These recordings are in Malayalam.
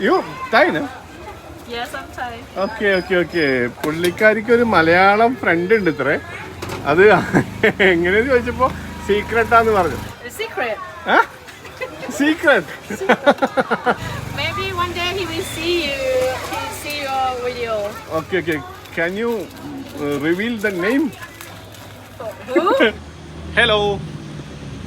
You Thai, no? Yes, I'm Thai. Okay പുള്ളിക്കാരിക്ക് ഒരു മലയാളം ഫ്രണ്ട് ഉണ്ട് ഇത്രേ. അത് എങ്ങനെയെന്ന് ചോദിച്ചപ്പോ സീക്രട്ടാന്ന് പറഞ്ഞു. A secret. Secret. Maybe one day he will see you. He will see your video. Okay Can you reveal the name? Who? Hello.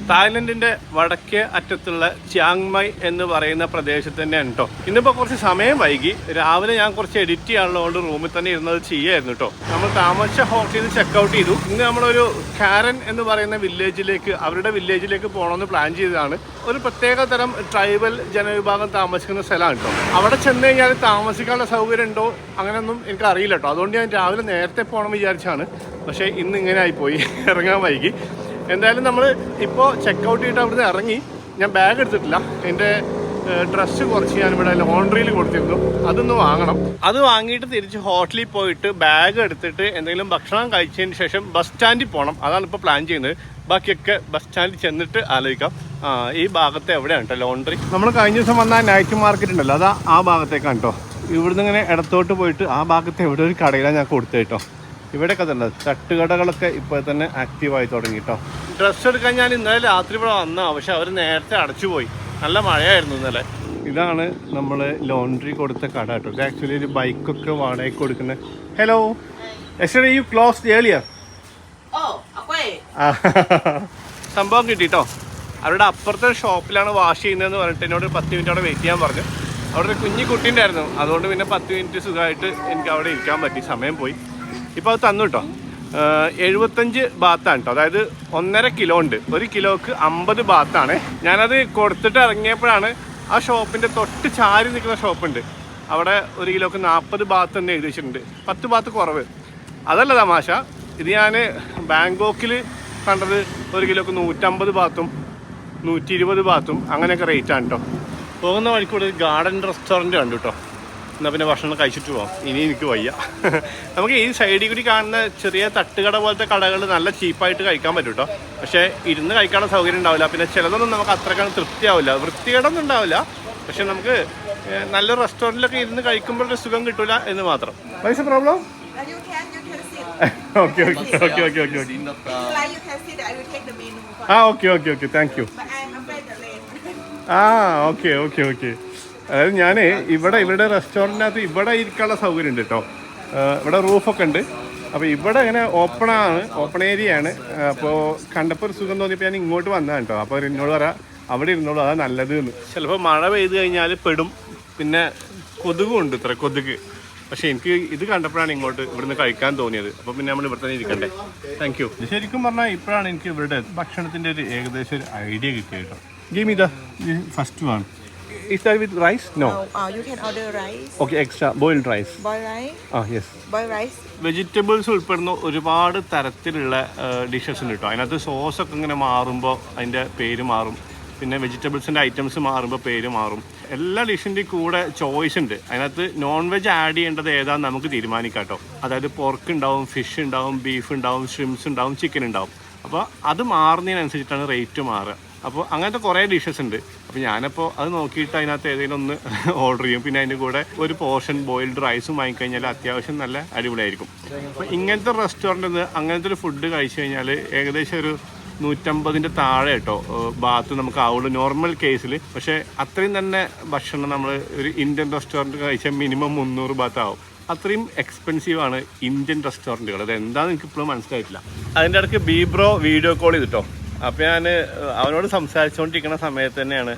തായ്ലൻഡിന്റെ വടക്കേ അറ്റത്തുള്ള ചിയാങ് എന്ന് പറയുന്ന പ്രദേശത്ത് തന്നെയാണ് കേട്ടോ. ഇന്നിപ്പോൾ കുറച്ച് സമയം വൈകി. രാവിലെ ഞാൻ കുറച്ച് എഡിറ്റ് ചെയ്യാനുള്ളതുകൊണ്ട് റൂമിൽ തന്നെ ഇരുന്നത് ചെയ്യായിരുന്നു കേട്ടോ. നമ്മൾ താമസിച്ച ഹോട്ടലിൽ നിന്ന് ചെക്കൗട്ട് ചെയ്തു. ഇന്ന് നമ്മളൊരു കാരൻ എന്ന് പറയുന്ന വില്ലേജിലേക്ക്, അവരുടെ വില്ലേജിലേക്ക് പോകണമെന്ന് പ്ലാൻ ചെയ്തതാണ്. ഒരു പ്രത്യേക തരം ട്രൈബൽ ജനവിഭാഗം താമസിക്കുന്ന സ്ഥലമാണ് കേട്ടോ. അവിടെ ചെന്ന് കഴിഞ്ഞാൽ താമസിക്കാനുള്ള സൗകര്യം ഉണ്ടോ അങ്ങനെയൊന്നും എനിക്ക് അറിയില്ല കേട്ടോ. അതുകൊണ്ട് ഞാൻ രാവിലെ നേരത്തെ പോകണം വിചാരിച്ചാണ്. പക്ഷേ ഇന്ന് ഇങ്ങനെ ആയിപ്പോയി, ഇറങ്ങാൻ വൈകി. എന്തായാലും നമ്മൾ ഇപ്പോൾ ചെക്കൗട്ട് ചെയ്തിട്ട് അവിടുന്ന് ഇറങ്ങി. ഞാൻ ബാഗ് എടുത്തിട്ടില്ല. എൻ്റെ ഡ്രസ്സ് കുറച്ച് ഞാനിവിടെ ലോണ്ടറിയിൽ കൊടുത്തിരുന്നു, അതൊന്ന് വാങ്ങണം. അത് വാങ്ങിയിട്ട് തിരിച്ച് ഹോട്ടലിൽ പോയിട്ട് ബാഗ് എടുത്തിട്ട് എന്തെങ്കിലും ഭക്ഷണം കഴിച്ചതിന് ശേഷം ബസ് സ്റ്റാൻഡിൽ പോകണം. അതാണ് ഇപ്പോൾ പ്ലാൻ ചെയ്യുന്നത്. ബാക്കിയൊക്കെ ബസ് സ്റ്റാൻഡിൽ ചെന്നിട്ട് ആലോചിക്കാം. ഈ ഭാഗത്ത് എവിടെയാണ് കേട്ടോ ലോണ്ടറി. നമ്മൾ കഴിഞ്ഞ ദിവസം വന്ന നൈറ്റ് മാർക്കറ്റ് ഉണ്ടല്ലോ, അതാ ആ ഭാഗത്തേക്കാണ് കേട്ടോ. ഇവിടുന്ന് ഇങ്ങനെ ഇടത്തോട്ട് പോയിട്ട് ആ ഭാഗത്ത് എവിടെ ഒരു കടയിലാണ് ഞാൻ കൊടുത്തത് കേട്ടോ. ഇവിടെയൊക്കെ തന്നെ തട്ടുകടകളൊക്കെ ഇപ്പോൾ തന്നെ ആക്റ്റീവായി തുടങ്ങി കേട്ടോ. ഡ്രസ്സ് എടുക്കാൻ ഞാൻ ഇന്നലെ രാത്രി ഇവിടെ വന്നതാണ്, പക്ഷെ അവർ നേരത്തെ അടച്ചുപോയി. നല്ല മഴയായിരുന്നു ഇന്നലെ. ഇതാണ് നമ്മൾ ലോണ്ടറി കൊടുത്ത കട കേട്ടോ. ഇത് ആക്ച്വലി ഒരു ബൈക്കൊക്കെ വാടകയ്ക്ക് കൊടുക്കുന്നത്. Hello, yesterday you closed earlier. സംഭവം കിട്ടിട്ടോ. അവരുടെ അപ്പുറത്തെ ഷോപ്പിലാണ് വാഷ് ചെയ്യുന്നതെന്ന് പറഞ്ഞിട്ട് എന്നോട് 10 മിനിറ്റ് അവിടെ വെയിറ്റ് ചെയ്യാൻ പറഞ്ഞു. അവിടെ ഒരു കുഞ്ഞു കുട്ടീൻ്റെ അതുകൊണ്ട് പിന്നെ 10 മിനിറ്റ് സുഖമായിട്ട് എനിക്ക് അവിടെ ഇരിക്കാൻ പറ്റി. സമയം പോയി. ഇപ്പോൾ അത് തന്നു കേട്ടോ. 75 ബാത്താണ് കേട്ടോ. അതായത് 1.5 കിലോ ഉണ്ട്. 1 കിലോക്ക് 50 ബാത്താണ്. ഞാനത് കൊടുത്തിട്ട് ഇറങ്ങിയപ്പോഴാണ് ആ ഷോപ്പിൻ്റെ തൊട്ട് ചാരി നിൽക്കുന്ന ഷോപ്പുണ്ട്. അവിടെ 1 കിലോക്ക് 40 ബാത്ത് എന്ന് എഴുതി വെച്ചിട്ടുണ്ട്. 10 ബാത്ത് കുറവ്. അതല്ല തമാശ. ഇത് ഞാൻ ബാങ്കോക്കിൽ കണ്ടത് 1 കിലോക്ക് 150 ബാത്തും 120 ബാത്തും അങ്ങനെയൊക്കെ റേറ്റാണ് കേട്ടോ. പോകുന്ന വഴിക്കൂടെ ഒരു ഗാർഡൻ റെസ്റ്റോറൻറ്റ് കണ്ടു കേട്ടോ. എന്നാൽ പിന്നെ ഭക്ഷണം കഴിച്ചിട്ട് പോകാം. ഇനി എനിക്ക് വയ്യ. നമുക്ക് ഈ സൈഡിൽ കൂടി കാണുന്ന ചെറിയ തട്ടുകട പോലത്തെ കടകൾ നല്ല ചീപ്പായിട്ട് കഴിക്കാൻ പറ്റും കേട്ടോ. പക്ഷേ ഇരുന്ന് കഴിക്കാനുള്ള സൗകര്യം ഉണ്ടാവില്ല. പിന്നെ ചിലതൊന്നും നമുക്ക് അത്രക്കാണ് തൃപ്തിയാവില്ല. വൃത്തികേടൊന്നും ഉണ്ടാവില്ല. പക്ഷെ നമുക്ക് നല്ലൊരു റെസ്റ്റോറൻറ്റിലൊക്കെ ഇരുന്ന് കഴിക്കുമ്പോൾ ഒരു സുഖം കിട്ടില്ല എന്ന് മാത്രം. വൈസ് problem? Okay thank you. Okay അതായത് ഞാൻ ഇവരുടെ റെസ്റ്റോറൻറ്റിനകത്ത് ഇവിടെ ഇരിക്കാനുള്ള സൗകര്യം ഉണ്ട് കേട്ടോ. ഇവിടെ റൂഫൊക്കെ ഉണ്ട്. അപ്പോൾ ഇവിടെ ഇങ്ങനെ ഓപ്പൺ ഏരിയയാണ്. അപ്പോൾ കണ്ടപ്പോൾ ഒരു സുഖം തോന്നിയപ്പോൾ ഞാൻ ഇങ്ങോട്ട് വന്നതാണ് കേട്ടോ. അപ്പോൾ എന്നോട് പറയാം അവിടെ ഇരുന്നോളൂ, അതാണ് നല്ലത് എന്ന്. ചിലപ്പോൾ മഴ പെയ്ത് കഴിഞ്ഞാൽ പെടും. പിന്നെ കൊതുകും ഉണ്ട്, ഇത്ര കൊതുക്. പക്ഷേ എനിക്ക് ഇത് കണ്ടപ്പോഴാണ് ഇവിടുന്ന് കഴിക്കാൻ തോന്നിയത്. അപ്പോൾ പിന്നെ നമ്മൾ ഇവിടെ തന്നെ ഇരിക്കണ്ടേ. Thank you. ശരിക്കും പറഞ്ഞാൽ ഇപ്പോഴാണ് എനിക്ക് ഇവരുടെ ഭക്ഷണത്തിൻ്റെ ഒരു ഏകദേശം ഒരു ഐഡിയ കിട്ടിയത് കേട്ടോ. Give me the first one. Is that with rice? No. You can order rice. Okay, extra boiled rice. Boiled rice? Yes. Boiled rice. Vegetables ഉൾപ്പെടുന്ന ഒരുപാട് തരത്തിലുള്ള ഡിഷസ് ഉണ്ട് കേട്ടോ. അതിനകത്ത് സോസൊക്കെ ഇങ്ങനെ മാറുമ്പോൾ അതിൻ്റെ പേര് മാറും. പിന്നെ വെജിറ്റബിൾസിൻ്റെ ഐറ്റംസ് മാറുമ്പോൾ പേര് മാറും. എല്ലാ ഡിഷിൻ്റെയും കൂടെ ചോയ്സ് ഉണ്ട്. അതിനകത്ത് നോൺ വെജ് ആഡ് ചെയ്യേണ്ടത് ഏതാണെന്ന് നമുക്ക് തീരുമാനിക്കാം കേട്ടോ. അതായത് പോർക്ക് ഉണ്ടാവും, ഫിഷ് ഉണ്ടാവും, ബീഫ് ഉണ്ടാവും, ഷ്രിംസ് ഉണ്ടാവും, ചിക്കൻ ഉണ്ടാവും. അപ്പോൾ അത് മാറുന്നതിനനുസരിച്ചിട്ടാണ് റേറ്റ് മാറുക. അപ്പോൾ അങ്ങനത്തെ കുറേ ഡിഷസ് ഉണ്ട്. അപ്പോൾ ഞാനപ്പോൾ അത് നോക്കിയിട്ട് അതിനകത്ത് ഏതെങ്കിലും ഒന്ന് ഓർഡർ ചെയ്യും. പിന്നെ അതിൻ്റെ കൂടെ ഒരു പോർഷൻ ബോയിൽഡ് റൈസും വാങ്ങിക്കഴിഞ്ഞാൽ അത്യാവശ്യം നല്ല അടിപൊളിയായിരിക്കും. അപ്പോൾ ഇങ്ങനത്തെ റെസ്റ്റോറൻറ്റിൽ നിന്ന് അങ്ങനത്തെ ഒരു ഫുഡ് കഴിച്ചു കഴിഞ്ഞാൽ ഏകദേശം ഒരു 150 താഴെ കേട്ടോ ബാത്ത് നമുക്ക് ആവുള്ളൂ നോർമൽ കേസിൽ. പക്ഷേ അത്രയും തന്നെ ഭക്ഷണം നമ്മൾ ഒരു ഇന്ത്യൻ റെസ്റ്റോറൻറ്റ് കഴിച്ചാൽ മിനിമം 300 ബാത്ത് ആവും. അത്രയും എക്സ്പെൻസീവാണ് ഇന്ത്യൻ റെസ്റ്റോറൻറ്റുകൾ. അത് എന്താണെന്ന് എനിക്കിപ്പോഴും മനസ്സിലായിട്ടില്ല. അതിൻ്റെ ഇടയ്ക്ക് ബീബ്രോ വീഡിയോ കോൾ ചെയ്തിട്ടോ. അപ്പോൾ ഞാൻ അവനോട് സംസാരിച്ചുകൊണ്ടിരിക്കുന്ന സമയത്ത് തന്നെയാണ്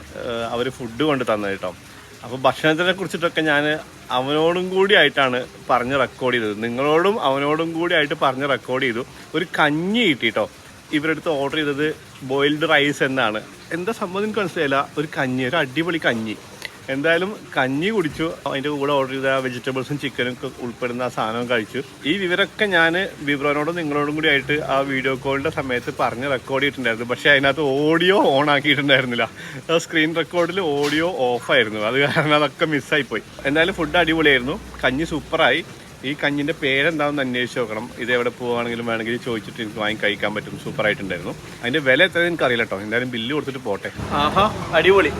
അവർ ഫുഡ് കൊണ്ട് തന്നത് കേട്ടോ. അപ്പോൾ ഭക്ഷണത്തിനെ കുറിച്ചിട്ടൊക്കെ ഞാൻ അവനോടും കൂടി ആയിട്ടാണ് പറഞ്ഞ് റെക്കോർഡ് ചെയ്തത്. നിങ്ങളോടും അവനോടും കൂടി ആയിട്ട് പറഞ്ഞ് റെക്കോർഡ് ചെയ്തു. ഒരു കഞ്ഞി കിട്ടിട്ടോ. ഇവരുടെ അടുത്ത് ഓർഡർ ചെയ്തത് ബോയിൽഡ് റൈസ് എന്നാണ്. എന്താ സംഭവം എനിക്ക് മനസ്സിലായില്ല. ഒരു കഞ്ഞി, ഒരു അടിപൊളി കഞ്ഞി. എന്തായാലും കഞ്ഞി കുടിച്ചു. അതിൻ്റെ കൂടെ ഓർഡർ ചെയ്ത വെജിറ്റബിൾസും ചിക്കനും ഒക്കെ ഉൾപ്പെടുന്ന ആ സാധനം കഴിച്ചു. ഈ വിവരമൊക്കെ ഞാൻ വിവരോനോടും നിങ്ങളോടും കൂടി ആയിട്ട് ആ വീഡിയോ കോളിൻ്റെ സമയത്ത് പറഞ്ഞ് റെക്കോർഡ് ചെയ്തിട്ടുണ്ടായിരുന്നു. പക്ഷേ അതിനകത്ത് ഓഡിയോ ഓൺ ആക്കിയിട്ടുണ്ടായിരുന്നില്ല. സ്ക്രീൻ റെക്കോർഡിൽ ഓഡിയോ ഓഫായിരുന്നു. അത് കാരണം അതൊക്കെ മിസ്സായിപ്പോയി. എന്തായാലും ഫുഡ് അടിപൊളിയായിരുന്നു. കഞ്ഞി സൂപ്പറായി. ഈ കഞ്ഞിൻ്റെ പേരെന്താണെന്ന് അന്വേഷിച്ച് നോക്കണം. ഇതെവിടെ പോവുകയാണെങ്കിലും വേണമെങ്കിൽ ചോദിച്ചിട്ട് എനിക്ക് വാങ്ങി കഴിക്കാൻ പറ്റും. സൂപ്പറായിട്ടുണ്ടായിരുന്നു. അതിൻ്റെ വില എത്രയെന്ന് എനിക്കറിയില്ല കേട്ടോ. എന്തായാലും ബില്ല് കൊടുത്തിട്ട് പോട്ടെ. ആഹാ, അടിപൊളി.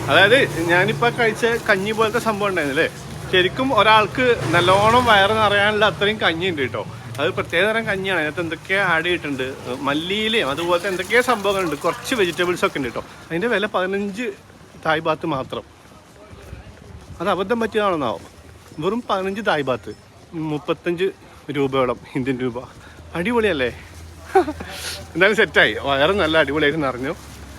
അതായത് ഞാനിപ്പോൾ കഴിച്ച കഞ്ഞി പോലത്തെ സംഭവം ഉണ്ടായിരുന്നില്ലേ, ശരിക്കും ഒരാൾക്ക് നല്ലോണം വയറ് നിറയാനുള്ള അത്രയും കഞ്ഞി ഉണ്ട് കേട്ടോ. അത് പ്രത്യേക തരം കഞ്ഞിയാണ്. അതിനകത്ത് എന്തൊക്കെയോ ആഡ് ചെയ്തിട്ടുണ്ട്, മല്ലിയിലയും അതുപോലത്തെ എന്തൊക്കെയോ സംഭവങ്ങളുണ്ട്, കുറച്ച് വെജിറ്റബിൾസ് ഒക്കെ ഉണ്ട് കേട്ടോ. അതിൻ്റെ വില 15 തായ് ബാത്ത് മാത്രം. അത് അബദ്ധം പറ്റിയതാണെന്നാവും. വെറും 15 തായ് ബാത്ത്, 35 രൂപയോളം ഇന്ത്യൻ രൂപ. അടിപൊളിയല്ലേ? എന്തായാലും സെറ്റായി, വയറ് നല്ല അടിപൊളിയായിട്ട് നിറഞ്ഞു.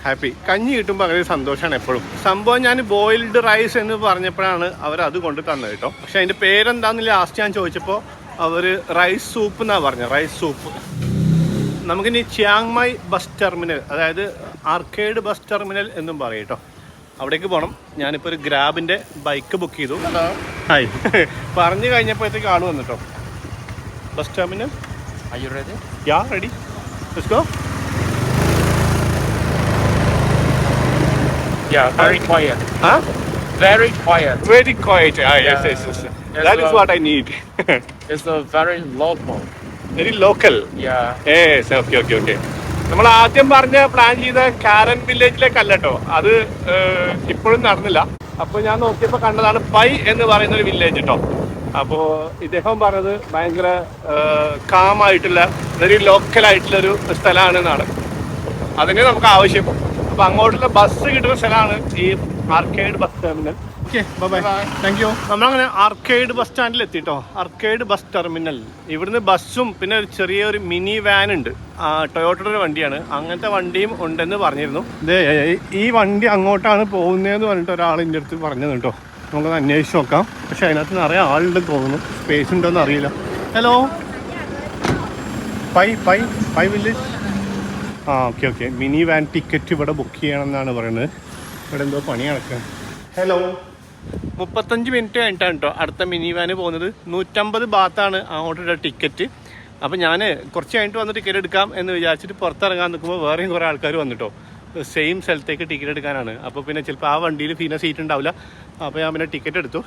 ഹാപ്പി. കഞ്ഞി കിട്ടുമ്പോൾ അങ്ങനെ സന്തോഷമാണ് എപ്പോഴും. സംഭവം ഞാൻ ബോയിൽഡ് റൈസ് എന്ന് പറഞ്ഞപ്പോഴാണ് അവരത് കൊണ്ട് തന്നത് കേട്ടോ. പക്ഷെ അതിൻ്റെ പേരെന്താന്ന് ലാസ്റ്റ് ഞാൻ ചോദിച്ചപ്പോൾ അവർ റൈസ് സൂപ്പ് എന്നാണ് പറഞ്ഞത്. Rice soup. നമുക്കിനി ചിയാങ് മായ് ബസ് ടെർമിനൽ, അതായത് ആർക്കേഡ് ബസ് ടെർമിനൽ എന്നും പറയും കേട്ടോ. അവിടേക്ക് പോകണം. ഞാനിപ്പോൾ ഒരു ഗ്രാബിൻ്റെ ബൈക്ക് ബുക്ക് ചെയ്തു. ഹായ് പറഞ്ഞു കഴിഞ്ഞപ്പോഴത്തേക്ക് ആൾ വന്നിട്ടോ. Bus terminal. Are you ready? Yeah, ready. Let's go. Yeah, very quiet. Huh? Very quiet. Very quiet. Yes. That is what I need. It's a very local. Very local. Yeah. Yes, okay. നമ്മൾ ആദ്യം പറഞ്ഞ പ്ലാൻ ചെയ്ത കാരൻ വില്ലേജിലേക്കല്ല കേട്ടോ. അത് ഇപ്പോഴും നടന്നില്ല. അപ്പോൾ ഞാൻ നോക്കിയപ്പോൾ കണ്ടതാണ് പൈ എന്ന് പറയുന്ന ഒരു വില്ലേജ് കേട്ടോ. അപ്പോൾ ഇദ്ദേഹം പറഞ്ഞത് ഭയങ്കര കാമായിട്ടുള്ള വെരി ലോക്കലായിട്ടുള്ളൊരു സ്ഥലമാണെന്നാണ്. അതിന് നമുക്ക് ആവശ്യം. അപ്പോൾ അങ്ങോട്ടുള്ള ബസ് കിട്ടുന്ന സ്ഥലമാണ് ഈ arcade bus terminal. Okay, bye. Thank you. നമ്മളങ്ങനെ ആർക്കേഡ് ബസ് സ്റ്റാൻഡിൽ എത്തിട്ടോ. Arcade bus terminal. ഇവിടുന്ന് ബസ്സും പിന്നെ ഒരു ചെറിയൊരു മിനി വാൻ ഉണ്ട്. ടൊയോട്ടയുടെ വണ്ടിയാണ്. അങ്ങനത്തെ വണ്ടിയും ഉണ്ടെന്ന് പറഞ്ഞിരുന്നു. ഈ വണ്ടി അങ്ങോട്ടാണ് പോകുന്നതെന്ന് പറഞ്ഞിട്ട് ഒരാൾ എൻ്റെ അടുത്ത് പറഞ്ഞത് കേട്ടോ. നമുക്കത് അന്വേഷിച്ച് നോക്കാം. പക്ഷെ അതിനകത്ത് നിറയെ ആളുണ്ടെന്ന് തോന്നുന്നു. സ്പേസ് ഉണ്ടോയെന്ന് അറിയില്ല. Hello, pi village. Okay. Mini van ticket ഇവിടെ ബുക്ക് ചെയ്യണം എന്നാണ് പറയുന്നത്. ഇവിടെ എന്തോ പണി നടക്കുക. ഹലോ, 35 മിനിറ്റ് കഴിഞ്ഞിട്ടാണ് കേട്ടോ അടുത്ത മിനി വാന് പോകുന്നത്. 150 ബാത്താണ് അങ്ങോട്ടുള്ള ടിക്കറ്റ്. അപ്പോൾ ഞാൻ കുറച്ച് കഴിഞ്ഞിട്ട് വന്ന് ടിക്കറ്റ് എടുക്കാം എന്ന് വിചാരിച്ചിട്ട് പുറത്തിറങ്ങാൻ നിൽക്കുമ്പോൾ വേറെയും കുറേ ആൾക്കാർ വന്നിട്ടോ. സെയിം സ്ഥലത്തേക്ക് ടിക്കറ്റ് എടുക്കാനാണ്. അപ്പോൾ പിന്നെ ചിലപ്പോൾ ആ വണ്ടിയിൽ ഫീന സീറ്റ് ഉണ്ടാവില്ല. അപ്പോൾ ഞാൻ പിന്നെ ടിക്കറ്റ് എടുത്തു.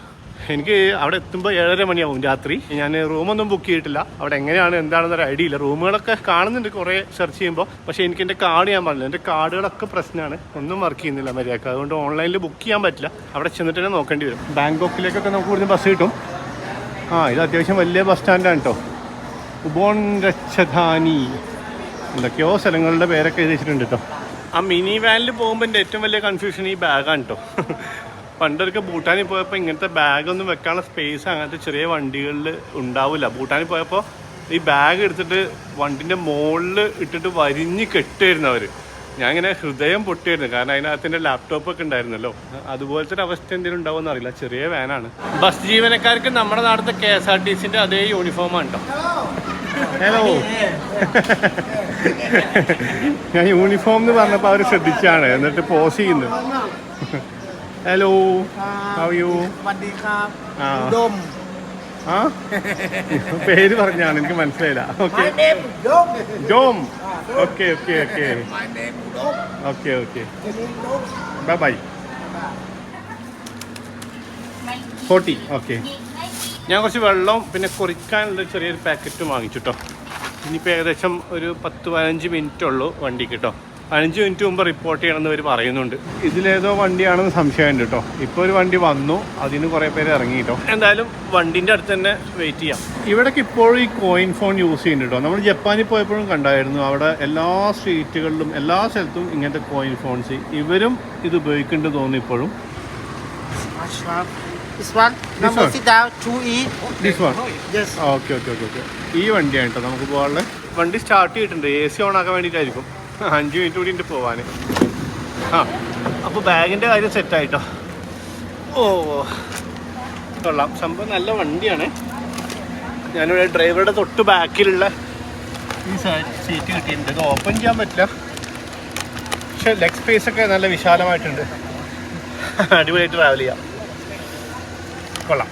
എനിക്ക് അവിടെ എത്തുമ്പോൾ 7:30 മണിയാവും രാത്രി. ഞാൻ റൂമൊന്നും ബുക്ക് ചെയ്തിട്ടില്ല. അവിടെ എങ്ങനെയാണ് എന്താണെന്നൊരു ഐഡിയ ഇല്ല. റൂമുകളൊക്കെ കാണുന്നുണ്ട് കുറേ സെർച്ച് ചെയ്യുമ്പോൾ. പക്ഷേ എനിക്ക് എൻ്റെ കാർഡ് ഞാൻ പറഞ്ഞില്ല. എൻ്റെ കാർഡുകളൊക്കെ പ്രശ്നമാണ്, ഒന്നും വർക്ക് ചെയ്യുന്നില്ല മര്യാദക്ക്. അതുകൊണ്ട് ഓൺലൈനിൽ ബുക്ക് ചെയ്യാൻ പറ്റില്ല. അവിടെ ചെന്നിട്ട് തന്നെ നോക്കേണ്ടി വരും. ബാങ്കോക്കിലേക്കൊക്കെ നമുക്ക് ഇവിടുന്ന് ബസ് കിട്ടും. ഇത് അത്യാവശ്യം വലിയ ബസ് സ്റ്റാൻഡാണ് കേട്ടോ. ഉബോൺ രക്ഷധാനി എന്തൊക്കെയോ സ്ഥലങ്ങളുടെ പേരൊക്കെ എഴുതി വെച്ചിട്ടുണ്ട് കേട്ടോ. ആ മിനി വാനിൽ പോകുമ്പോൾ എൻ്റെ ഏറ്റവും വലിയ കൺഫ്യൂഷൻ ഈ ബാഗാണ് കേട്ടോ. പണ്ടൊക്കെ ഭൂട്ടാനിൽ പോയപ്പോൾ ഇങ്ങനത്തെ ബാഗൊന്നും വെക്കാനുള്ള സ്പേസ് അങ്ങനത്തെ ചെറിയ വണ്ടികളിൽ ഉണ്ടാവില്ല. ഭൂട്ടാനിൽ പോയപ്പോൾ ഈ ബാഗ് എടുത്തിട്ട് വണ്ടിൻ്റെ മുകളിൽ ഇട്ടിട്ട് വരിഞ്ഞ് കെട്ടുമായിരുന്നു അവർ. ഞാൻ ഇങ്ങനെ ഹൃദയം പൊട്ടിയായിരുന്നു. കാരണം അതിനകത്ത് എൻ്റെ ലാപ്ടോപ്പൊക്കെ ഉണ്ടായിരുന്നല്ലോ. അതുപോലത്തെ ഒരു അവസ്ഥ എന്തെങ്കിലും ഉണ്ടാവുമെന്ന് അറിയില്ല. ചെറിയ വാനാണ്. ബസ് ജീവനക്കാർക്ക് നമ്മുടെ നാട്ടിലത്തെ KSRTCൻ്റെ അതേ യൂണിഫോമാണ് കേട്ടോ. ഹലോ, ഞാൻ യൂണിഫോം എന്ന് പറഞ്ഞപ്പോൾ അവർ ശ്രദ്ധിച്ചാണ്. എന്നിട്ട് പോസ് ചെയ്യുന്നു. Hello, how you? പേര് പറഞ്ഞാണ്, എനിക്ക് മനസ്സിലായില്ല. Okay, Jom. Okay. Bye. 40. Okay. ഞാൻ കുറച്ച് വെള്ളവും പിന്നെ കുറിക്കാനുള്ള ചെറിയൊരു പാക്കറ്റും വാങ്ങിച്ചു കേട്ടോ. ഇനിയിപ്പോൾ ഏകദേശം ഒരു 10-15 മിനിറ്റ് ഉള്ളൂ വണ്ടിക്ക് കേട്ടോ. 5 മിനിറ്റ് മുമ്പ് റിപ്പോർട്ട് ചെയ്യണമെന്ന് അവർ പറയുന്നുണ്ട്. ഇതിലേതോ വണ്ടിയാണെന്ന് സംശയമുണ്ട് കേട്ടോ. ഇപ്പോൾ ഒരു വണ്ടി വന്നു, അതിന് കുറേ പേര് ഇറങ്ങി കേട്ടോ. എന്തായാലും വണ്ടിൻ്റെ അടുത്ത് തന്നെ വെയിറ്റ് ചെയ്യാം. ഇവിടേക്ക് ഇപ്പോഴും ഈ കോയിൻ ഫോൺ യൂസ് ചെയ്യുന്നുണ്ട് കേട്ടോ. നമ്മൾ ജപ്പാനിൽ പോയപ്പോഴും കണ്ടായിരുന്നു. അവിടെ എല്ലാ സ്ട്രീറ്റുകളിലും എല്ലാ സ്ഥലത്തും ഇങ്ങനത്തെ കോയിൻ ഫോൺസ്. ഇവരും ഇത് ഉപയോഗിക്കുന്നുണ്ട് തോന്നുന്നു ഇപ്പോഴും. This one. Number sit down to eat. This one. Yes. Okay. ഈ വണ്ടിയാണ് കേട്ടോ നമുക്ക് പോകാനുള്ള. വണ്ടി സ്റ്റാർട്ട് ചെയ്തിട്ടുണ്ട്. AC ഓൺ ആക്കാൻ വേണ്ടിയിട്ടായിരിക്കും. 5 മിനിറ്റ് കൂടി ഉണ്ട് പോവാൻ. അപ്പോൾ ബാഗിൻ്റെ കാര്യം സെറ്റായിട്ടോ. കൊള്ളാം. സംഭവം നല്ല വണ്ടിയാണ്. ഞാനിവിടെ ഡ്രൈവറുടെ തൊട്ട് ബാക്കിലുള്ള ഈ സീറ്റ് കിട്ടിയിട്ടുണ്ട്. ഇത് ഓപ്പൺ ചെയ്യാൻ പറ്റില്ല, പക്ഷേ ലെഗ് സ്പേസ് ഒക്കെ നല്ല വിശാലമായിട്ടുണ്ട്. അടിപൊളിയായിട്ട് ട്രാവൽ ചെയ്യാം. കൊള്ളാം.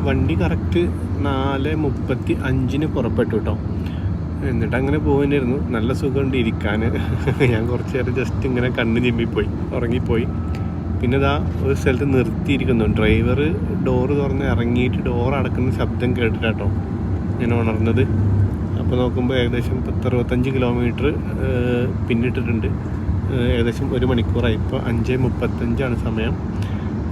വണ്ടി കറക്റ്റ് 4:35 പുറപ്പെട്ടു കേട്ടോ. എന്നിട്ട് അങ്ങനെ പോകാനായിരുന്നു. നല്ല സുഖമുണ്ട് ഇരിക്കാൻ. ഞാൻ കുറച്ച് നേരം ജസ്റ്റ് ഇങ്ങനെ കണ്ണ് ചിമ്മിപ്പോയി, ഉറങ്ങിപ്പോയി. പിന്നെ ഇതാ ഒരു സ്ഥലത്ത് നിർത്തിയിരിക്കുന്നു. ഡ്രൈവർ ഡോറ് തുറന്ന് ഇറങ്ങിയിട്ട് ഡോർ അടക്കുന്ന ശബ്ദം കേട്ടിട്ടാട്ടോ ഞാൻ ഉണർന്നത്. അപ്പോൾ നോക്കുമ്പോൾ ഏകദേശം 65 കിലോമീറ്റർ പിന്നിട്ടിട്ടുണ്ട്. ഏകദേശം 1 മണിക്കൂറായി. ഇപ്പോൾ 5:35 സമയം.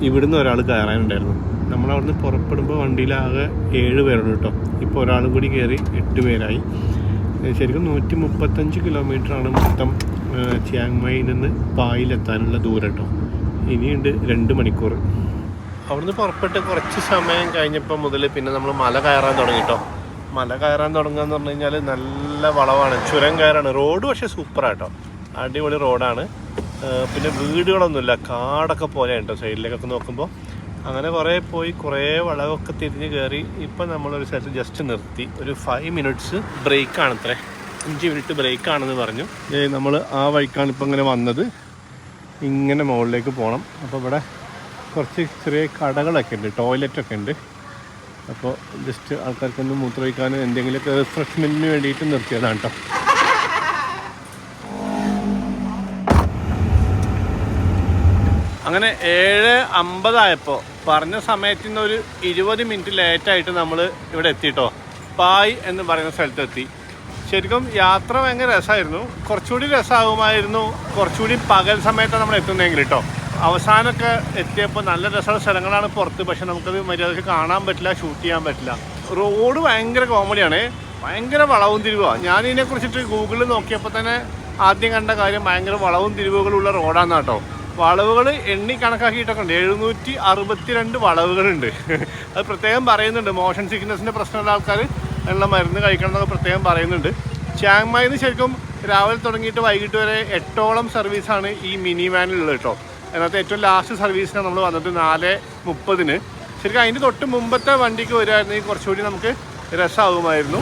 ഇവിടുന്ന് ഒരാൾ കയറാനുണ്ടായിരുന്നു. നമ്മളവിടുന്ന് പുറപ്പെടുമ്പോൾ വണ്ടിയിലാകെ 7 പേരുണ്ട് കേട്ടോ. ഇപ്പോൾ ഒരാളും കൂടി കയറി 8 പേരായി. ശരിക്കും 135 കിലോമീറ്ററാണ് മൊത്തം ചിയാങ് മായിൽ നിന്ന് പായിലെത്താനുള്ള ദൂരം കേട്ടോ. ഇനിയുണ്ട് 2 മണിക്കൂർ. അവിടുന്ന് പുറപ്പെട്ട് കുറച്ച് സമയം കഴിഞ്ഞപ്പോൾ മുതൽ പിന്നെ നമ്മൾ മല കയറാൻ തുടങ്ങി കേട്ടോ. മല കയറാൻ തുടങ്ങുക എന്ന് പറഞ്ഞു കഴിഞ്ഞാൽ നല്ല വളവാണ്, ചുരം കയറാണ്. റോഡ് പക്ഷേ സൂപ്പറാട്ടോ, അടിപൊളി റോഡാണ്. പിന്നെ വീടുകളൊന്നുമില്ല, കാടൊക്കെ പോലെയാണ് കേട്ടോ സൈഡിലേക്കൊക്കെ നോക്കുമ്പോൾ. അങ്ങനെ കുറേ പോയി കുറേ വളവൊക്കെ തിരിഞ്ഞ് കയറി. ഇപ്പം നമ്മളൊരു സ്ഥലത്ത് ജസ്റ്റ് നിർത്തി. ഒരു 5 മിനിറ്റ്സ് ബ്രേക്കാണത്രേ, 5 മിനിറ്റ് ബ്രേക്കാണെന്ന് പറഞ്ഞു. നമ്മൾ ആ വഴിക്കാണ് ഇപ്പം ഇങ്ങനെ വന്നത്. ഇങ്ങനെ മുകളിലേക്ക് പോകണം. അപ്പോൾ ഇവിടെ കുറച്ച് ചെറിയ കടകളൊക്കെ ഉണ്ട്, ടോയ്ലറ്റൊക്കെ ഉണ്ട്. അപ്പോൾ ജസ്റ്റ് ആൾക്കാർക്കൊന്ന് മൂത്രമൊഴിക്കാനും എന്തെങ്കിലുമൊക്കെ റിഫ്രഷ്മെൻറ്റിന് വേണ്ടിയിട്ട് നിർത്തിയതാണ് കേട്ടോ. അങ്ങനെ 7:50 ആയപ്പോൾ പറഞ്ഞ സമയത്തിൽ നിന്ന് ഒരു 20 മിനിറ്റ് ലേറ്റായിട്ട് നമ്മൾ ഇവിടെ എത്തിയിട്ടോ. പായ് എന്ന് പറയുന്ന സ്ഥലത്തെത്തി. ശരിക്കും യാത്ര ഭയങ്കര രസമായിരുന്നു. കുറച്ചുകൂടി രസമാകുമായിരുന്നു കുറച്ചുകൂടി പകൽ സമയത്താണ് നമ്മൾ എത്തുന്നതെങ്കിൽ കേട്ടോ. അവസാനമൊക്കെ എത്തിയപ്പോൾ നല്ല രസമുള്ള സ്ഥലങ്ങളാണ് പുറത്ത്, പക്ഷെ നമുക്കത് മര്യാദയ്ക്ക് കാണാൻ പറ്റില്ല, ഷൂട്ട് ചെയ്യാൻ പറ്റില്ല. റോഡ് ഭയങ്കര കോമഡിയാണ്, ഭയങ്കര വളവും തിരിവുമാണ്. ഞാനിതിനെക്കുറിച്ചിട്ട് ഗൂഗിളിൽ നോക്കിയപ്പോൾ തന്നെ ആദ്യം കണ്ട കാര്യം ഭയങ്കര വളവും തിരിവുകളുള്ള റോഡാണ് കേട്ടോ. വളവുകൾ എണ്ണി കണക്കാക്കിയിട്ടൊക്കെ ഉണ്ട്, 762 വളവുകളുണ്ട്. അത് പ്രത്യേകം പറയുന്നുണ്ട്, മോഷൻ സിക്നസിൻ്റെ പ്രശ്നമുള്ള ആൾക്കാർ ഉള്ള മരുന്ന് കഴിക്കണം എന്നൊക്കെ പ്രത്യേകം പറയുന്നുണ്ട്. ചിയാങ് മായിന്ന് ശരിക്കും രാവിലെ തുടങ്ങിയിട്ട് വൈകിട്ട് വരെ 8ഓളം സർവീസാണ് ഈ മിനി വാനിലുള്ളത് കേട്ടോ. അതിനകത്ത് ഏറ്റവും ലാസ്റ്റ് സർവീസിനാണ് നമ്മൾ വന്നത് 4:30. ശരിക്കും അതിൻ്റെ തൊട്ട് മുമ്പത്തെ വണ്ടിക്ക് വരുമായിരുന്നെങ്കിൽ കുറച്ചുകൂടി നമുക്ക് രസമാകുമായിരുന്നു.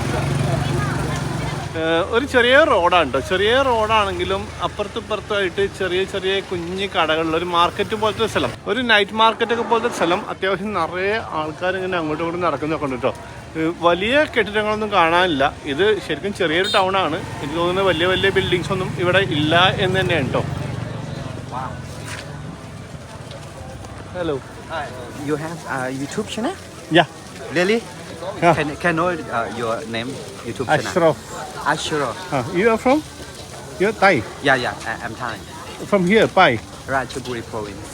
ഒരു ചെറിയ റോഡാണ് കേട്ടോ. ചെറിയ റോഡാണെങ്കിലും അപ്പുറത്തുമായിട്ട് ചെറിയ ചെറിയ കുഞ്ഞു കടകളിൽ ഒരു മാർക്കറ്റ് പോലത്തെ സ്ഥലം, ഒരു നൈറ്റ് മാർക്കറ്റൊക്കെ പോലത്തെ സ്ഥലം. അത്യാവശ്യം നിറയെ ആൾക്കാർ ഇങ്ങനെ അങ്ങോട്ടും ഇങ്ങോട്ടും നടക്കുന്നൊക്കെ ഉണ്ട് കേട്ടോ. വലിയ കെട്ടിടങ്ങളൊന്നും കാണാനില്ല. ഇത് ശരിക്കും ചെറിയൊരു ടൗൺ ആണ്. എനിക്ക് തോന്നുന്നത് വലിയ വലിയ ബിൽഡിങ്സ് ഒന്നും ഇവിടെ ഇല്ല എന്ന് തന്നെയാണ് കേട്ടോ. Hello, You have a YouTube channel? Yeah. Really? Yeah. Can know your name? YouTube channel? Ashraf. Ashraf. You are from? You're Thai. Yeah. I'm Thai. From here, Pai. Ratchaburi province.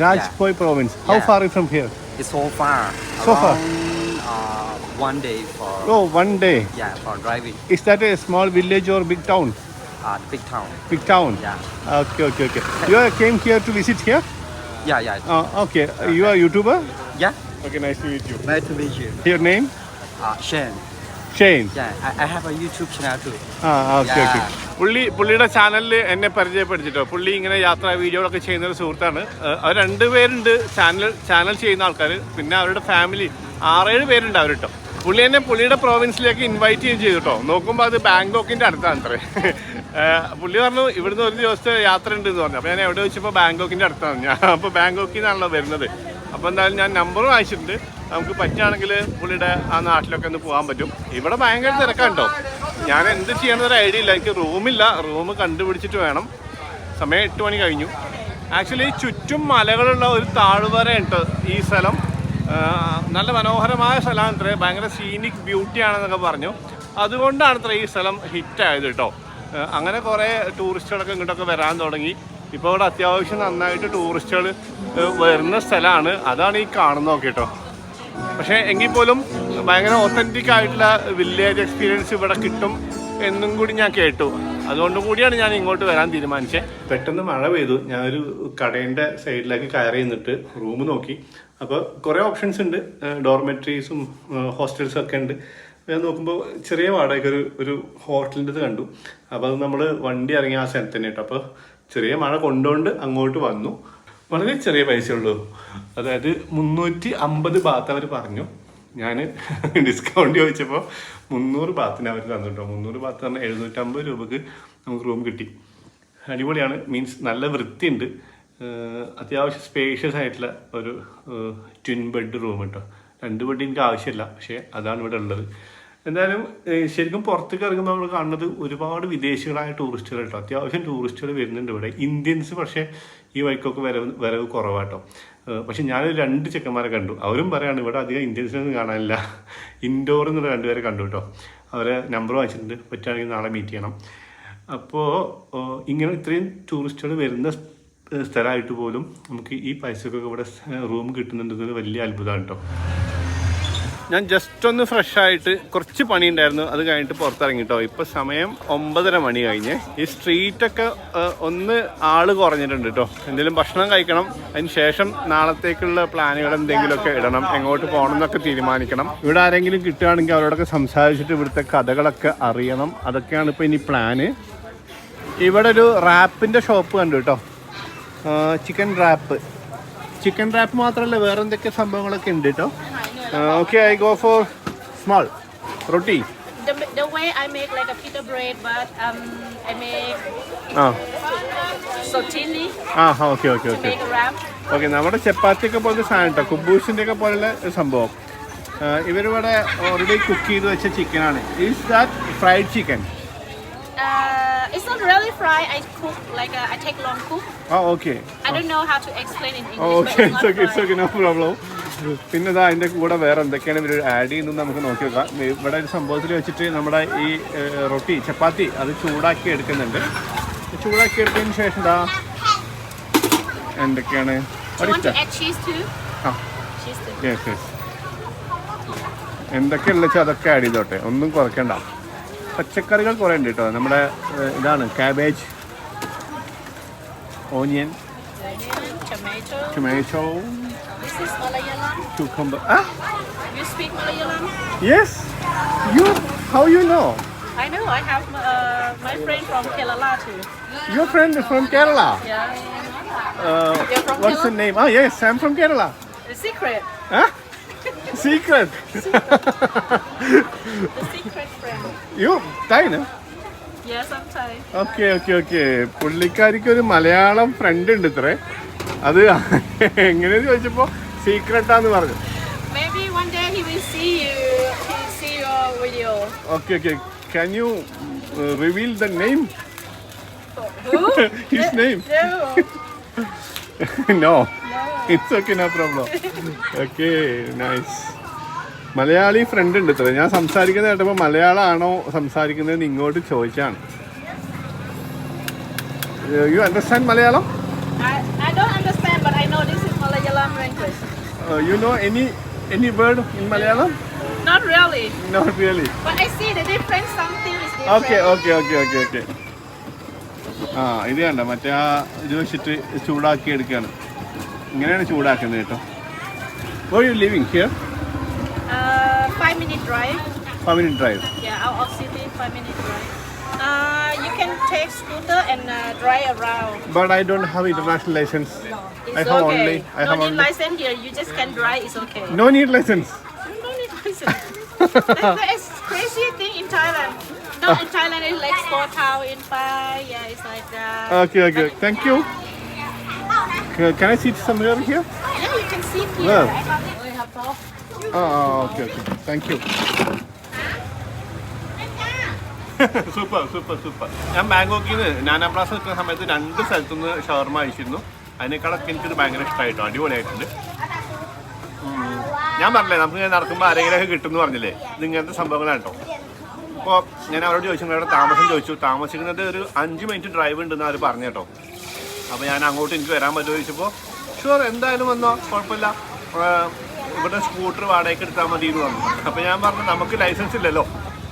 Rajpoi province. How Yeah. far is from here? It's so far. So far? Around 1 day for. Oh, 1 day. Yeah, for driving. Is that a small village or big town? Big town. Big town. Yeah. Okay. You came here to visit here? Yeah. Okay. You are a YouTuber? Yeah. Okay, nice to meet you. Nice to meet you. Your name? Shane. Shane. Yeah, I have a YouTube channel too. Okay. Yeah. പുള്ളിയുടെ ചാനലിൽ എന്നെ പരിചയപ്പെടുത്തിട്ടോ. പുള്ളി ഇങ്ങനെ യാത്രാ വീഡിയോകളൊക്കെ ചെയ്യുന്ന ഒരു സുഹൃത്താണ്. അവർ 2 പേരുണ്ട് ചാനൽ ചെയ്യുന്ന ആൾക്കാർ. പിന്നെ അവരുടെ ഫാമിലി 6-7 പേരുണ്ട് അവർ കേട്ടോ. പുള്ളി എന്നെ പുള്ളിയുടെ പ്രോവിൻസിലേക്ക് ഇൻവൈറ്റ് ചെയ്യുകയും ചെയ്തു കേട്ടോ. നോക്കുമ്പോൾ അത് ബാങ്കോക്കിൻ്റെ അടുത്താണ് അത്രേ. പുള്ളി പറഞ്ഞു ഇവിടുന്ന് ഒരു ദിവസത്തെ യാത്ര ഉണ്ട് എന്ന് പറഞ്ഞു. അപ്പോൾ ഞാൻ എവിടെ വെച്ചപ്പോൾ ബാങ്കോക്കിൻ്റെ അടുത്താണ്. ഞാൻ അപ്പോൾ ബാങ്കോക്കിൽ നിന്നാണല്ലോ വരുന്നത്. അപ്പോൾ എന്തായാലും ഞാൻ നമ്പറും അയച്ചിട്ടുണ്ട്. നമുക്ക് പറ്റുകയാണെങ്കിൽ പുള്ളിയുടെ ആ നാട്ടിലൊക്കെ ഒന്ന് പോകാൻ പറ്റും. ഇവിടെ ഭയങ്കര തിരക്കാണ്ടോ. ഞാൻ എന്ത് ചെയ്യണമെന്നൊരു ഐഡിയ ഇല്ല. എനിക്ക് റൂമില്ല, റൂം കണ്ടുപിടിച്ചിട്ട് വേണം. സമയം 8 മണി കഴിഞ്ഞു. ആക്ച്വലി ചുറ്റും മലകളുള്ള ഒരു താഴ്വര ഉണ്ട് ഈ സ്ഥലം. നല്ല മനോഹരമായ സ്ഥലമാണ് ഇത്രേ, ഭയങ്കര സീനിക് ബ്യൂട്ടിയാണെന്നൊക്കെ പറഞ്ഞു. അതുകൊണ്ടാണ് ഇത്ര ഈ സ്ഥലം ഹിറ്റായത് കേട്ടോ. അങ്ങനെ കുറേ ടൂറിസ്റ്റുകളൊക്കെ ഇങ്ങോട്ടൊക്കെ വരാൻ തുടങ്ങി. ഇപ്പോൾ ഇവിടെ അത്യാവശ്യം നന്നായിട്ട് ടൂറിസ്റ്റുകൾ വരുന്ന സ്ഥലമാണ്. അതാണ് ഈ കാണുന്നതൊക്കെ കേട്ടോ. പക്ഷേ എങ്കിൽ പോലും ഭയങ്കര ഒത്തൻറ്റിക് ആയിട്ടുള്ള വില്ലേജ് എക്സ്പീരിയൻസ് ഇവിടെ കിട്ടും എന്നും കൂടി ഞാൻ കേട്ടു. അതുകൊണ്ട് കൂടിയാണ് ഞാൻ ഇങ്ങോട്ട് വരാൻ തീരുമാനിച്ചത്. പെട്ടെന്ന് മഴ പെയ്തു. ഞാനൊരു കടേൻ്റെ സൈഡിലേക്ക് കയറി നിന്നിട്ട് റൂം നോക്കി. അപ്പോൾ കുറേ ഓപ്ഷൻസ് ഉണ്ട്, ഡോർമെട്രീസും ഹോസ്റ്റൽസും ഒക്കെ ഉണ്ട്. ഞാൻ നോക്കുമ്പോൾ ചെറിയ വാടക ഒരു ഹോട്ടലിൻ്റെ കണ്ടു. അപ്പോൾ അത് നമ്മൾ വണ്ടി ഇറങ്ങി ആ സ്ഥലത്ത് തന്നെ കേട്ടോ. അപ്പോൾ ചെറിയ മഴ കൊണ്ടുകൊണ്ട് അങ്ങോട്ട് വന്നു. വളരെ ചെറിയ പൈസയുള്ളൂ, അതായത് 350 ബാത്ത് അവർ പറഞ്ഞു. ഞാൻ ഡിസ്കൗണ്ട് ചോദിച്ചപ്പോൾ 300 ബാത്തിന് അവർ തന്നിട്ടോ. 300 ബാത്ത് പറഞ്ഞാൽ 750 രൂപക്ക് നമുക്ക് റൂം കിട്ടി. അടിപൊളിയാണ്, മീൻസ് നല്ല വൃത്തിയുണ്ട്. അത്യാവശ്യം സ്പേഷ്യസ് ആയിട്ടുള്ള ഒരു ട്വിൻ ബെഡ് റൂം കേട്ടോ. 2 ബെഡ് എനിക്ക് ആവശ്യമില്ല, പക്ഷേ അതാണ് ഇവിടെ ഉള്ളത്. എന്തായാലും ശരിക്കും പുറത്തേക്ക് ഇറങ്ങുമ്പോൾ നമ്മൾ കാണുന്നത് ഒരുപാട് വിദേശികളായ ടൂറിസ്റ്റുകൾ കേട്ടോ. അത്യാവശ്യം ടൂറിസ്റ്റുകൾ വരുന്നുണ്ട് ഇവിടെ. ഇന്ത്യൻസ് പക്ഷേ ഈ വഴിക്കൊക്കെ വരവ് കുറവാട്ടോ. പക്ഷെ ഞാനൊരു 2 ചെക്കന്മാരെ കണ്ടു. അവരും പറയാണ് ഇവിടെ അധികം ഇന്ത്യൻസിനൊന്നും കാണാനില്ല. ഇൻഡോർ എന്നുള്ള 2 പേരെ കണ്ടു കേട്ടോ. അവരെ നമ്പർ വാങ്ങിച്ചിട്ടുണ്ട്. പറ്റുകയാണെങ്കിൽ നാളെ മീറ്റ് ചെയ്യണം. അപ്പോൾ ഇങ്ങനെ ഇത്രയും ടൂറിസ്റ്റുകൾ വരുന്ന സ്ഥലമായിട്ട് പോലും നമുക്ക് ഈ പൈസക്കൊക്കെ ഇവിടെ റൂം കിട്ടുന്നുണ്ടെന്നത് വലിയ അത്ഭുതമാണ് കേട്ടോ. ഞാൻ ജസ്റ്റ് ഒന്ന് ഫ്രഷ് ആയിട്ട് കുറച്ച് പണി ഉണ്ടായിരുന്നു, അത് കഴിഞ്ഞിട്ട് പുറത്തിറങ്ങിട്ടോ. ഇപ്പോൾ സമയം 9:30 മണി കഴിഞ്ഞ്. ഈ സ്ട്രീറ്റൊക്കെ ഒന്ന് ആള് കുറഞ്ഞിട്ടുണ്ട് കേട്ടോ. എന്തെങ്കിലും ഭക്ഷണം കഴിക്കണം, അതിന് ശേഷം നാളത്തേക്കുള്ള പ്ലാനുകൾ എന്തെങ്കിലുമൊക്കെ ഇടണം, എങ്ങോട്ട് പോകണം എന്നൊക്കെ തീരുമാനിക്കണം. ഇവിടെ ആരെങ്കിലും കിട്ടുകയാണെങ്കിൽ അവരോടൊക്കെ സംസാരിച്ചിട്ട് ഇവിടുത്തെ കഥകളൊക്കെ അറിയണം. അതൊക്കെയാണ് ഇപ്പോൾ ഇനി പ്ലാന്. ഇവിടെ ഒരു റാപ്പിൻ്റെ ഷോപ്പ് കണ്ടു കേട്ടോ, ചിക്കൻ റാപ്പ് മാത്രമല്ല വേറെ എന്തൊക്കെ സംഭവങ്ങളൊക്കെ ഉണ്ട് കേട്ടോ. Okay, I go for small roti. The way I make like a pita bread, but I make sotini Okay. to make a wrap. Okay, നമ്മുടെ ചപ്പാത്തിയൊക്കെ പോലത്തെ സാധനം കേട്ടോ, കുബൂസിൻ്റെ ഒക്കെ പോലുള്ള സംഭവം. ഇവരിവിടെ ഓൾറെഡി കുക്ക് ചെയ്ത് വെച്ച ചിക്കനാണ്. Is that fried chicken? It's not really fried. I cook like I take long cook. Okay. I don't know how to explain in English. Okay, but it's okay, no problem. പിന്നെ ഇതാ അതിൻ്റെ കൂടെ വേറെ എന്തൊക്കെയാണ് ഇവർ ആഡ് ചെയ്യുന്നത് നമുക്ക് നോക്കി നോക്കാം. ഇവിടെ ഒരു സംഭവത്തിൽ വെച്ചിട്ട് നമ്മുടെ ഈ റൊട്ടി ചപ്പാത്തി അത് ചൂടാക്കി എടുക്കുന്നുണ്ട്. ചൂടാക്കി എടുത്തതിന് ശേഷം ഇതാ എന്തൊക്കെയാണ് എന്തൊക്കെയുള്ള വെച്ചാൽ അതൊക്കെ ആഡ് ചെയ്തോട്ടെ, ഒന്നും കുറയ്ക്കണ്ട. പച്ചക്കറികൾ കുറേ ഉണ്ട് കേട്ടോ. നമ്മുടെ ഇതാണ് cabbage, onion, tomato, this is Malayalam. cucumber. You speak Malayalam? Yes. How you know? I know. I have my friend from Kerala too. Your friend is from Kerala? Yeah. You're from What's the Kerala? name? Yes, I'm from Kerala. The secret. Huh? Secret. The secret friend. You Thai, no? Yes, I'm Thai. Okay. പുള്ളിക്കാരിക്ക് ഒരു മലയാളം ഫ്രണ്ട് ഉണ്ട് ഇത്രേ. അത് എങ്ങനെയെന്ന് ചോദിച്ചപ്പോൾ സീക്രട്ടാന്ന് പറഞ്ഞു. Maybe one day he will see you. He will see your video. Okay. Can you reveal the name? Who? His name? No. It's okay, no problem. Okay, nice. Malayali friend ഉണ്ട് ഇത്ര. ഞാൻ സംസാരിക്കുന്നത് കേട്ടപ്പോൾ മലയാളമാണോ സംസാരിക്കുന്നതെന്ന് ഇങ്ങോട്ട് ചോദിച്ചാണ്. You understand Malayalam? I don't understand, but I know this is Malayalam language. You know any word in Malayalam? Not really. Not really. But I see the difference. Something is different. Okay. ഇത് കണ്ട മറ്റേ ആ ഇത് വെച്ചിട്ട് ചൂടാക്കി എടുക്കുകയാണ്. ഇങ്ങനെയാണ് ചൂടാക്കുന്നത് കേട്ടോ. Where are you living here? 5-minute drive. 5-minute drive. Yeah, out of city, 5-minute drive. You can take scooter and drive around. But I don't have international license. It's I have okay. I have no need only. license here. You just can drive. It's okay. No need license. No need license. That's crazy thing in Thailand. No, in Thailand it's like sport town in Pai. Yeah, it's like that. Okay. Thank you. Can I sit somewhere here? Yeah, you can sit here. Where? We have talk. Okay. Thank you. Super. ഞാൻ ബാങ്കോക്കിൽ നിന്ന് നാനാ പ്ലാസ നിൽക്കുന്ന സമയത്ത് 2 സ്ഥലത്തുനിന്ന് ഷവർമ കഴിച്ചിരുന്നു. അതിനേക്കാളൊക്കെ എനിക്കിത് ഭയങ്കര ഇഷ്ടമായിട്ടോ, അടിപൊളിയായിട്ടുണ്ട്. ഞാൻ പറഞ്ഞില്ലേ നമുക്ക് നടക്കുമ്പോൾ ആരെങ്കിലുമൊക്കെ കിട്ടുമെന്ന് പറഞ്ഞില്ലേ, ഇത് ഇങ്ങനത്തെ സംഭവങ്ങളാണ് കേട്ടോ. അപ്പോൾ ഞാൻ അവരോട് ചോദിച്ചു അവിടെ താമസിക്കുന്നത് ഒരു 5 മിനിറ്റ് ഡ്രൈവ് ഉണ്ടെന്ന് അവർ പറഞ്ഞു കേട്ടോ. അപ്പോൾ ഞാൻ അങ്ങോട്ട് എനിക്ക് വരാൻ പറ്റുമോ ചോദിച്ചപ്പോൾ ഷുവർ എന്തായാലും വന്നോ, കുഴപ്പമില്ല, ഇവിടെ സ്കൂട്ടർ വാടകയ്ക്ക് എടുത്താൽ മതി എന്ന് പറഞ്ഞു. അപ്പോൾ ഞാൻ പറഞ്ഞു നമുക്ക് ലൈസൻസ് ഇല്ലല്ലോ,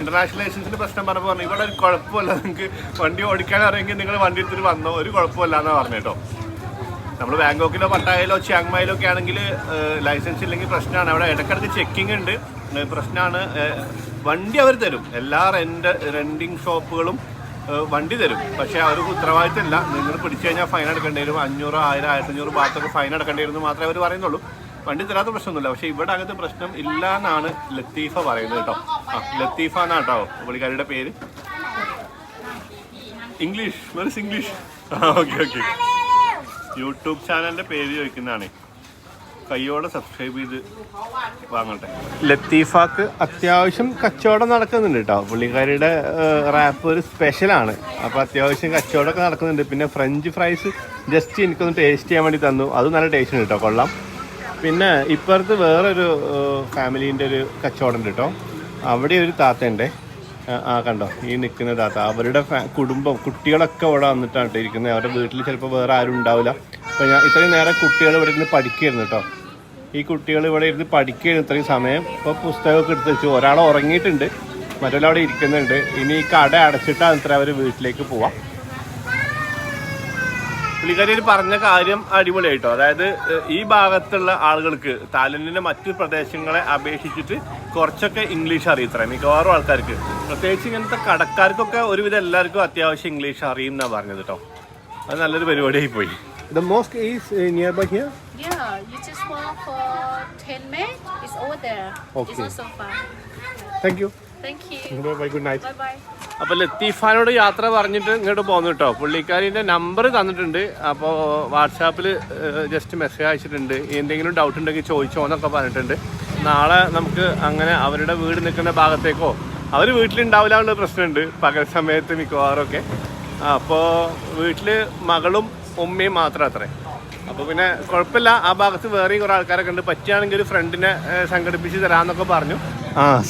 ഇന്റർനാഷണൽ ലൈസൻസിൻ്റെ പ്രശ്നം പറഞ്ഞപ്പോൾ പറഞ്ഞു ഇവിടെ ഒരു കുഴപ്പമില്ല, നിങ്ങൾക്ക് വണ്ടി ഓടിക്കാൻ അറിയെങ്കിൽ നിങ്ങൾ വണ്ടി എടുത്തിട്ട് വന്നോ, ഒരു കുഴപ്പമില്ല എന്നാണ് പറഞ്ഞു കേട്ടോ. നമ്മൾ ബാങ്കോക്കിലോ പട്ടായയിലോ ചിയാങ്മായിലോ ഒക്കെ ആണെങ്കിൽ ലൈസൻസ് ഇല്ലെങ്കിൽ പ്രശ്നമാണ്. അവിടെ ഇടയ്ക്കിടയ്ക്ക് ചെക്കിംഗ് ഉണ്ട്, പ്രശ്നമാണ്. വണ്ടി അവർ തരും, എല്ലാ റെൻറ്റിങ് ഷോപ്പുകളും വണ്ടി തരും, പക്ഷേ അവർക്ക് ഉത്തരവാദിത്തമില്ല. നിങ്ങൾ പിടിച്ചു കഴിഞ്ഞാൽ ഫൈൻ അടക്കേണ്ടി വരും, 500, 1000, 1500 ഭാഗത്തൊക്കെ ഫൈൻ അടക്കേണ്ടി വരുമെന്ന് മാത്രമേ അവർ പറയുന്നുള്ളൂ. വണ്ടി തരാത്ത പ്രശ്നമൊന്നുമില്ല. പക്ഷേ ഇവിടെ അങ്ങനത്തെ പ്രശ്നം ഇല്ല എന്നാണ് ലത്തീഫ പറയുന്നത് കേട്ടോ. ലത്തീഫ എന്നാണ് കേട്ടോ പുള്ളിക്കാരിയുടെ പേര്. English okay. യൂട്യൂബ് ചാനലിൻ്റെ പേര് ചോദിക്കുന്നതാണ്, കയ്യോടെ സബ്സ്ക്രൈബ് ചെയ്ത് വാങ്ങട്ടെ. ലത്തീഫാക്ക് അത്യാവശ്യം കച്ചവടം നടക്കുന്നുണ്ട് കേട്ടോ. പുള്ളിക്കാരിയുടെ റാപ്പ് ഒരു സ്പെഷ്യലാണ്, അപ്പോൾ അത്യാവശ്യം കച്ചവടമൊക്കെ നടക്കുന്നുണ്ട്. പിന്നെ ഫ്രഞ്ച് ഫ്രൈസ് ജസ്റ്റ് എനിക്കൊന്ന് ടേസ്റ്റ് ചെയ്യാൻ വേണ്ടി തന്നു, അത് നല്ല ടേസ്റ്റ് ഉണ്ട് കേട്ടോ, കൊള്ളാം. പിന്നെ ഇപ്പുറത്ത് വേറൊരു ഫാമിലീൻ്റെ ഒരു കച്ചവടം ഉണ്ട് കേട്ടോ, അവിടെ ഒരു താത്തയുണ്ട്. കണ്ടോ ഈ നിൽക്കുന്ന താത്ത അവരുടെ കുടുംബം കുട്ടികളൊക്കെ ഇവിടെ വന്നിട്ടാണ് ഇരിക്കുന്നത്. അവരുടെ വീട്ടിൽ ചിലപ്പോൾ വേറെ ആരും ഉണ്ടാവില്ല. അപ്പോൾ ഞാൻ ഇത്രയും നേരം കുട്ടികൾ ഇവിടെ ഇരുന്ന് പഠിക്കുകയായിരുന്നു കേട്ടോ. ഈ കുട്ടികൾ ഇവിടെ ഇരുന്ന് പഠിക്കുകയായിരുന്നു ഇത്രയും സമയം. ഇപ്പോൾ പുസ്തകമൊക്കെ എടുത്ത് വെച്ചു. ഒരാൾ ഉറങ്ങിയിട്ടുണ്ട്, മറ്റൊരാളവിടെ ഇരിക്കുന്നുണ്ട്. ഇനി ഈ കട അടച്ചിട്ടാണ് ഇത്ര അവർ വീട്ടിലേക്ക് പോവാം. പുള്ളിക്കാരി പറഞ്ഞ കാര്യം അടിപൊളിയായിട്ടോ. അതായത് ഈ ഭാഗത്തുള്ള ആളുകൾക്ക് തായ്ലൻഡിൻ്റെ മറ്റു പ്രദേശങ്ങളെ അപേക്ഷിച്ചിട്ട് കുറച്ചൊക്കെ ഇംഗ്ലീഷ് അറിയത്രേ മിക്കവാറും ആൾക്കാർക്ക്. പ്രത്യേകിച്ച് ഇങ്ങനത്തെ കടക്കാർക്കൊക്കെ ഒരുവിധം എല്ലാവർക്കും അത്യാവശ്യം ഇംഗ്ലീഷ് അറിയും എന്നാണ് പറഞ്ഞത് കേട്ടോ. അത് നല്ലൊരു പരിപാടിയായി പോയി. The mosque is nearby here? Yeah, you just walk for 10 minutes. It's over there. Okay. It's also fun. Thank you. Thank you. Bye, good night. Bye bye. അപ്പോൾ ലത്തീഫാനോട് യാത്ര പറഞ്ഞിട്ട് ഇങ്ങോട്ട് പോന്നു കേട്ടോ. പുള്ളിക്കാരിൻ്റെ നമ്പർ തന്നിട്ടുണ്ട്. അപ്പോൾ വാട്സാപ്പിൽ ജസ്റ്റ് മെസ്സേജ് അയച്ചിട്ടുണ്ട്. എന്തെങ്കിലും ഡൗട്ട് ഉണ്ടെങ്കിൽ ചോദിച്ചോ എന്നൊക്കെ പറഞ്ഞിട്ടുണ്ട്. നാളെ നമുക്ക് അങ്ങനെ അവരുടെ വീട് നിൽക്കുന്ന ഭാഗത്തേക്കോ, അവർ വീട്ടിലുണ്ടാവില്ല എന്നുള്ള പ്രശ്നമുണ്ട് പകൽ സമയത്ത് മിക്കവാറും ഒക്കെ. അപ്പോൾ വീട്ടിൽ മകളും ഉമ്മയും മാത്രം അത്രേ. അപ്പോൾ പിന്നെ കുഴപ്പമില്ല, ആ ഭാഗത്ത് വേറെയും കുറേ ആൾക്കാരൊക്കെ ഉണ്ട്. പറ്റുകയാണെങ്കിൽ ഒരു ഫ്രണ്ടിനെ സംഘടിപ്പിച്ച് തരാമെന്നൊക്കെ പറഞ്ഞു.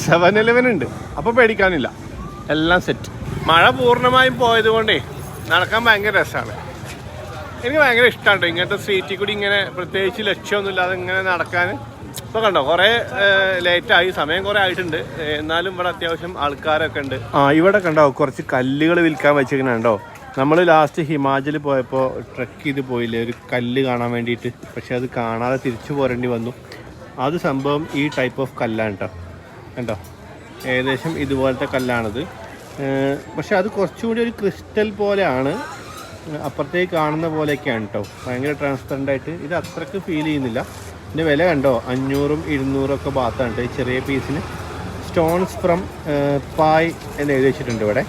7-Eleven ഉണ്ട്, അപ്പോൾ പേടിക്കാനില്ല, എല്ലാം സെറ്റ്. മഴ പൂർണ്ണമായും പോയത് കൊണ്ടേ നടക്കാൻ ഭയങ്കര രസമാണ്. എനിക്ക് ഭയങ്കര ഇഷ്ടമാണ് ഇങ്ങനത്തെ സ്ട്രീറ്റിൽ കൂടി ഇങ്ങനെ പ്രത്യേകിച്ച് ലക്ഷ്യമൊന്നുമില്ലാതെ ഇങ്ങനെ നടക്കാൻ. ഇപ്പോൾ കണ്ടോ കുറേ ലേറ്റായി, സമയം കുറേ ആയിട്ടുണ്ട്, എന്നാലും ഇവിടെ അത്യാവശ്യം ആൾക്കാരൊക്കെ ഉണ്ട്. ഇവിടെ കണ്ടോ കുറച്ച് കല്ലുകൾ വിൽക്കാൻ വെച്ചിരിക്കുന്നുണ്ടോ. നമ്മൾ ലാസ്റ്റ് ഹിമാചലിൽ പോയപ്പോൾ ട്രക്ക് ചെയ്ത് പോയില്ലേ ഒരു കല്ല് കാണാൻ വേണ്ടിയിട്ട്. പക്ഷെ അത് കാണാതെ തിരിച്ചു പോരേണ്ടി വന്നു. അത് സംഭവം ഈ ടൈപ്പ് ഓഫ് കല്ലാണ് കേട്ടോ. കണ്ടോ ഏകദേശം ഇതുപോലത്തെ കല്ലാണത്. പക്ഷെ അത് കുറച്ചുകൂടി ഒരു ക്രിസ്റ്റൽ പോലെയാണ്, അപ്പുറത്തേക്ക് കാണുന്ന പോലെയൊക്കെയാണ് കേട്ടോ. ഭയങ്കര ട്രാൻസ്പെറൻ്റ് ആയിട്ട് ഇത് അത്രയ്ക്ക് ഫീൽ ചെയ്യുന്നില്ല. ഇതിൻ്റെ വില കണ്ടോ 500-200 ബാത്താണ് കേട്ടോ ഈ ചെറിയ പീസിന്. സ്റ്റോൺസ് ഫ്രം പായ് എന്ന് എഴുതി വെച്ചിട്ടുണ്ട് ഇവിടെ.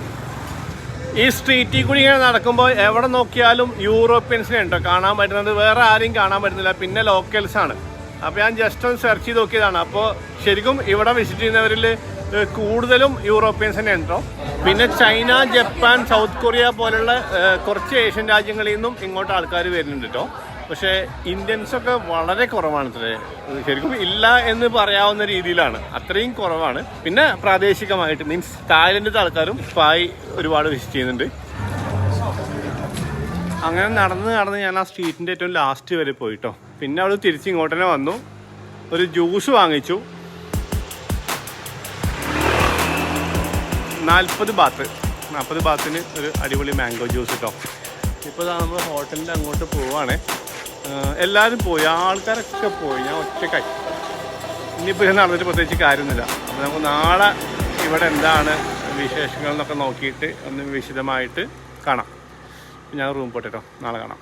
ഈ സ്ട്രീറ്റിൽ കൂടി ഇങ്ങനെ നടക്കുമ്പോൾ എവിടെ നോക്കിയാലും യൂറോപ്യൻസിനെ ഉണ്ടോ കാണാൻ പറ്റുന്നത്, വേറെ ആരെയും കാണാൻ പറ്റുന്നില്ല. പിന്നെ ലോക്കൽസാണ്. അപ്പോൾ ഞാൻ ജസ്റ്റ് ഒന്ന് സെർച്ച് ചെയ്ത് നോക്കിയതാണ്. അപ്പോൾ ശരിക്കും ഇവിടെ വിസിറ്റ് ചെയ്യുന്നവരിൽ കൂടുതലും യൂറോപ്യൻസ് തന്നെ ഉണ്ടോ. പിന്നെ ചൈന, ജപ്പാൻ, സൗത്ത് കൊറിയ പോലുള്ള കുറച്ച് ഏഷ്യൻ രാജ്യങ്ങളിൽ നിന്നും ഇങ്ങോട്ട് ആൾക്കാർ വരുന്നുണ്ട് കേട്ടോ. പക്ഷേ ഇന്ത്യൻസൊക്കെ വളരെ കുറവാണ് ഇത്രേ. ശരിക്കും ഇല്ല എന്ന് പറയാവുന്ന രീതിയിലാണ്, അത്രയും കുറവാണ്. പിന്നെ പ്രാദേശികമായിട്ട് മീൻസ് തായ്ലൻഡിലത്തെ ആൾക്കാരും പായ് ഒരുപാട് വിസിറ്റ് ചെയ്യുന്നുണ്ട്. അങ്ങനെ നടന്ന് ഞാൻ ആ സ്ട്രീറ്റിൻ്റെ ഏറ്റവും ലാസ്റ്റ് വരെ പോയിട്ടോ. പിന്നെ അവിടെ തിരിച്ച് ഇങ്ങോട്ട് തന്നെ വന്നു. ഒരു ജ്യൂസ് വാങ്ങിച്ചു, 40 ബാത്തിന് ഒരു അടിപൊളി മാംഗോ ജ്യൂസ് കേട്ടോ. ഇപ്പോൾ നമ്മൾ ഹോട്ടലിൻ്റെ അങ്ങോട്ട് പോവുകയാണേ. എല്ലാവരും പോയി, ആൾക്കാരൊക്കെ പോയി, ഞാൻ ഒറ്റക്കായി. ഇനിയിപ്പോൾ ഞാൻ നടന്നിട്ട് പ്രത്യേകിച്ച് കാര്യമൊന്നുമില്ല. അപ്പോൾ നമുക്ക് നാളെ ഇവിടെ എന്താണ് വിശേഷങ്ങൾ എന്നൊക്കെ നോക്കിയിട്ട് ഒന്ന് വിശദമായിട്ട് കാണാം. ഞാൻ റൂം പോട്ടെ കേട്ടോ, നാളെ കാണാം.